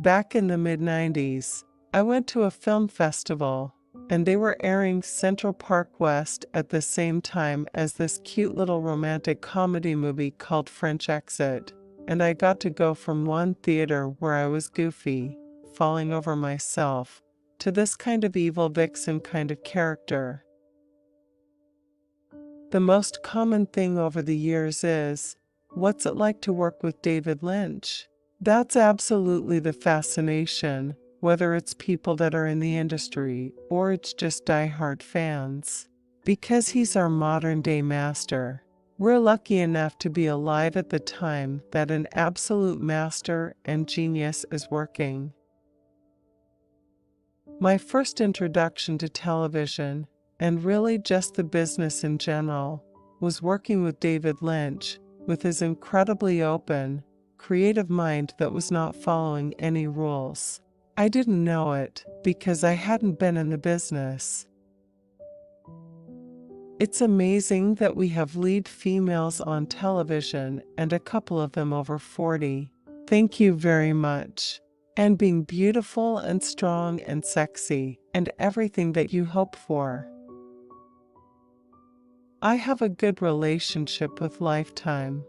Back in the mid-90s, I went to a film festival, and they were airing Central Park West at the same time as this cute little romantic comedy movie called French Exit, and I got to go from one theater where I was goofy, falling over myself, to this kind of evil vixen kind of character. The most common thing over the years is, what's it like to work with David Lynch? That's absolutely the fascination, whether it's people that are in the industry or it's just die-hard fans. Because he's our modern-day master. We're lucky enough to be alive at the time that an absolute master and genius is working. My first introduction to television, and really just the business in general, was working with David Lynch, with his incredibly open, creative mind that was not following any rules. I didn't know it, because I hadn't been in the business. It's amazing that we have lead females on television and a couple of them over 40. Thank you very much. And being beautiful and strong and sexy, and everything that you hope for. I have a good relationship with Lifetime.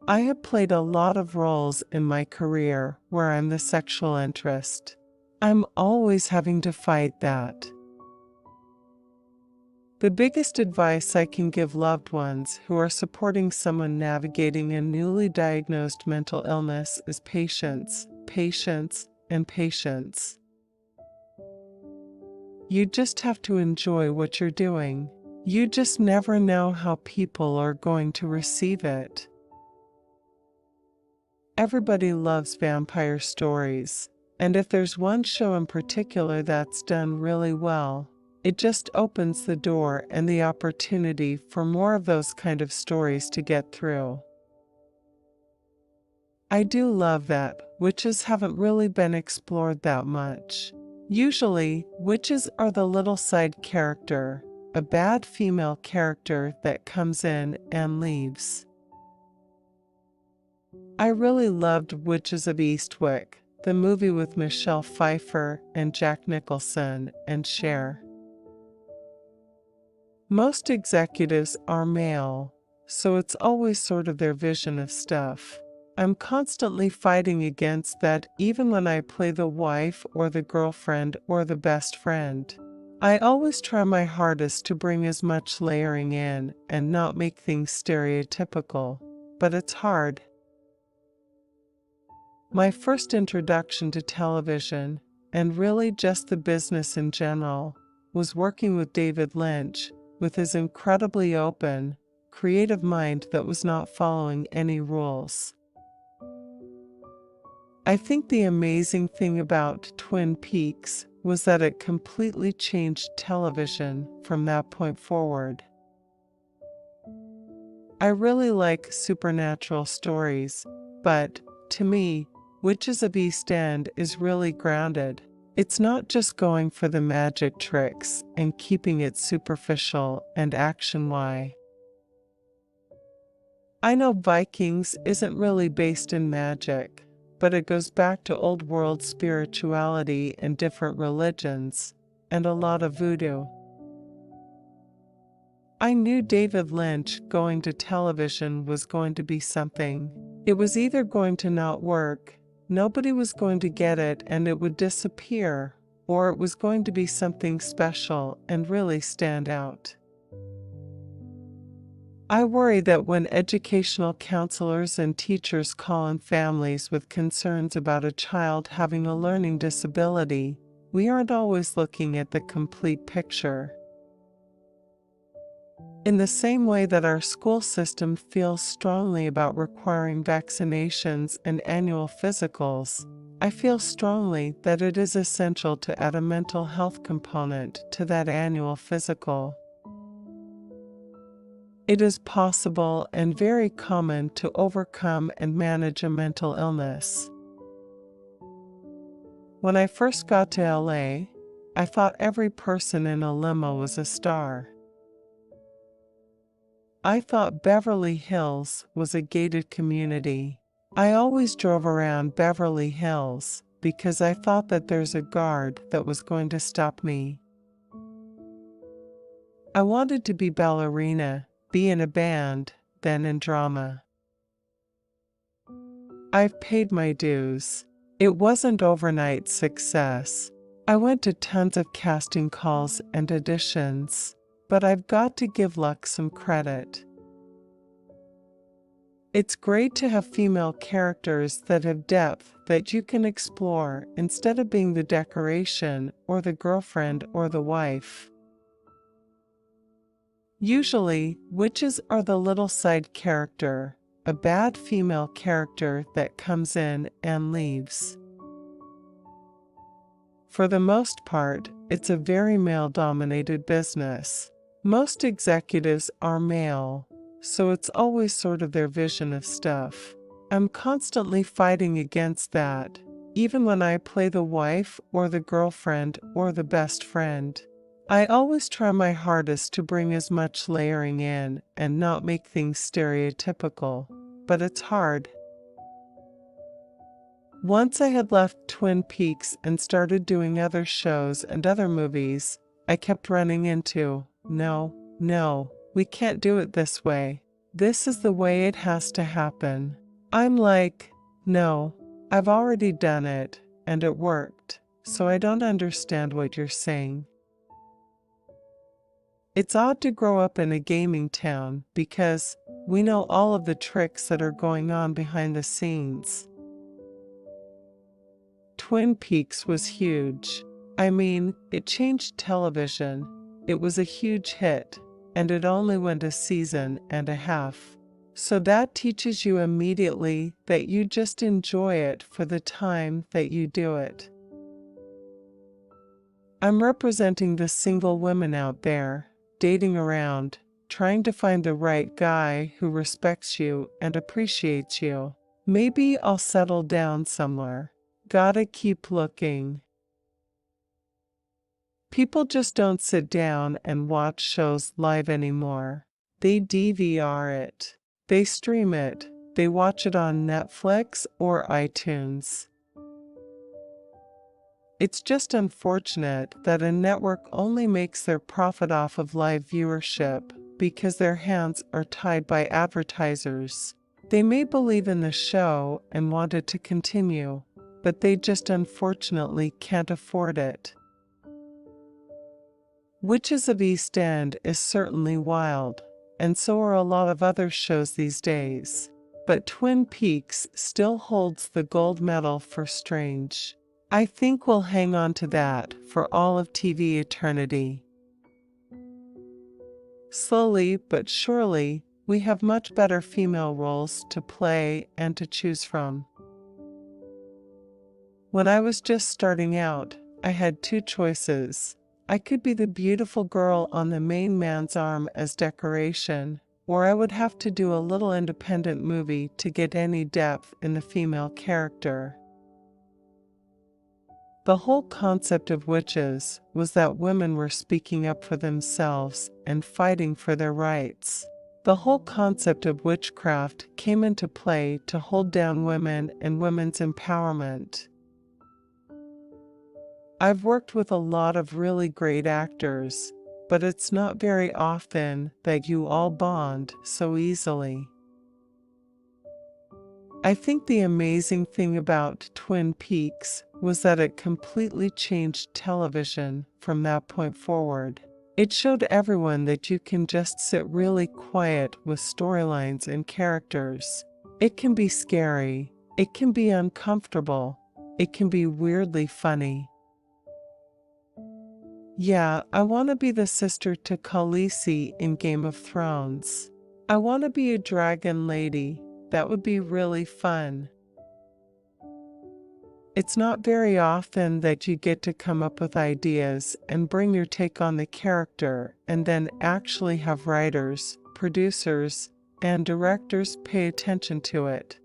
I have played a lot of roles in my career where I'm the sexual interest. I'm always having to fight that. The biggest advice I can give loved ones who are supporting someone navigating a newly diagnosed mental illness is patience, patience, and patience. You just have to enjoy what you're doing. You just never know how people are going to receive it. Everybody loves vampire stories, and if there's one show in particular that's done really well, it just opens the door and the opportunity for more of those kind of stories to get through. I do love that witches haven't really been explored that much. Usually, witches are the little side character, a bad female character that comes in and leaves. I really loved Witches of Eastwick, the movie with Michelle Pfeiffer and Jack Nicholson and Cher. Most executives are male, so it's always sort of their vision of stuff. I'm constantly fighting against that even when I play the wife or the girlfriend or the best friend. I always try my hardest to bring as much layering in and not make things stereotypical, but it's hard. My first introduction to television, and really just the business in general, was working with David Lynch, with his incredibly open, creative mind that was not following any rules. I think the amazing thing about Twin Peaks was that it completely changed television from that point forward. I really like supernatural stories, but, to me, Witches of East End is really grounded. It's not just going for the magic tricks and keeping it superficial and action-y. I know Vikings isn't really based in magic, but it goes back to old world spirituality and different religions, and a lot of voodoo. I knew David Lynch going to television was going to be something. It was either going to not work, nobody was going to get it and it would disappear, or it was going to be something special and really stand out. I worry that when educational counselors and teachers call in families with concerns about a child having a learning disability, we aren't always looking at the complete picture. In the same way that our school system feels strongly about requiring vaccinations and annual physicals, I feel strongly that it is essential to add a mental health component to that annual physical. It is possible and very common to overcome and manage a mental illness. When I first got to LA, I thought every person in a limo was a star. I thought Beverly Hills was a gated community. I always drove around Beverly Hills because I thought that there's a guard that was going to stop me. I wanted to be ballerina, be in a band, then in drama. I've paid my dues. It wasn't overnight success. I went to tons of casting calls and auditions, but I've got to give luck some credit. It's great to have female characters that have depth that you can explore instead of being the decoration or the girlfriend or the wife. Usually, witches are the little side character, a bad female character that comes in and leaves. For the most part, it's a very male-dominated business. Most executives are male, so it's always sort of their vision of stuff. I'm constantly fighting against that, even when I play the wife or the girlfriend or the best friend. I always try my hardest to bring as much layering in and not make things stereotypical, but it's hard. Once I had left Twin Peaks and started doing other shows and other movies, I kept running into, no, we can't do it this way. This is the way it has to happen. I'm like, no, I've already done it, and it worked, so I don't understand what you're saying. It's odd to grow up in a gaming town because we know all of the tricks that are going on behind the scenes. Twin Peaks was huge. I mean, it changed television. It was a huge hit, and it only went a season and a half. So that teaches you immediately that you just enjoy it for the time that you do it. I'm representing the single women out there, dating around, trying to find the right guy who respects you and appreciates you. Maybe I'll settle down somewhere. Gotta keep looking. People just don't sit down and watch shows live anymore. They DVR it. They stream it. They watch it on Netflix or iTunes. It's just unfortunate that a network only makes their profit off of live viewership because their hands are tied by advertisers. They may believe in the show and want it to continue, but they just unfortunately can't afford it. Witches of East End is certainly wild, and so are a lot of other shows these days. But Twin Peaks still holds the gold medal for strange. I think we'll hang on to that for all of TV eternity. Slowly but surely, we have much better female roles to play and to choose from. When I was just starting out, I had two choices. I could be the beautiful girl on the main man's arm as decoration, or I would have to do a little independent movie to get any depth in the female character. The whole concept of witches was that women were speaking up for themselves and fighting for their rights. The whole concept of witchcraft came into play to hold down women and women's empowerment. I've worked with a lot of really great actors, but it's not very often that you all bond so easily. I think the amazing thing about Twin Peaks was that it completely changed television from that point forward. It showed everyone that you can just sit really quiet with storylines and characters. It can be scary, it can be uncomfortable, it can be weirdly funny. Yeah, I want to be the sister to Khaleesi in Game of Thrones. I want to be a dragon lady. That would be really fun. It's not very often that you get to come up with ideas and bring your take on the character and then actually have writers, producers, and directors pay attention to it.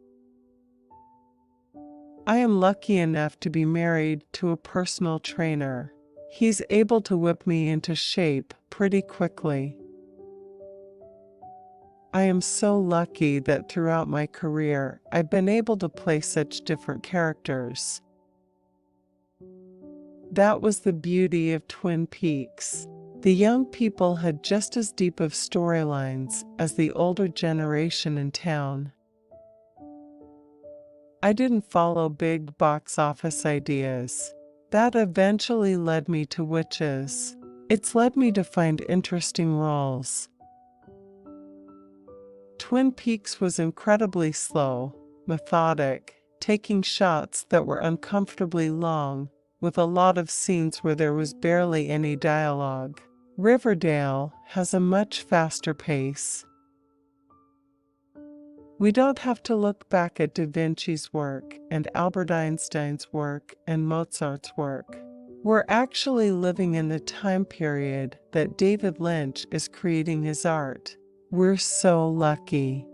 I am lucky enough to be married to a personal trainer. He's able to whip me into shape pretty quickly. I am so lucky that throughout my career, I've been able to play such different characters. That was the beauty of Twin Peaks. The young people had just as deep of storylines as the older generation in town. I didn't follow big box office ideas. That eventually led me to witches. It's led me to find interesting roles. Twin Peaks was incredibly slow, methodic, taking shots that were uncomfortably long, with a lot of scenes where there was barely any dialogue. Riverdale has a much faster pace. We don't have to look back at Da Vinci's work and Albert Einstein's work and Mozart's work. We're actually living in the time period that David Lynch is creating his art. We're so lucky.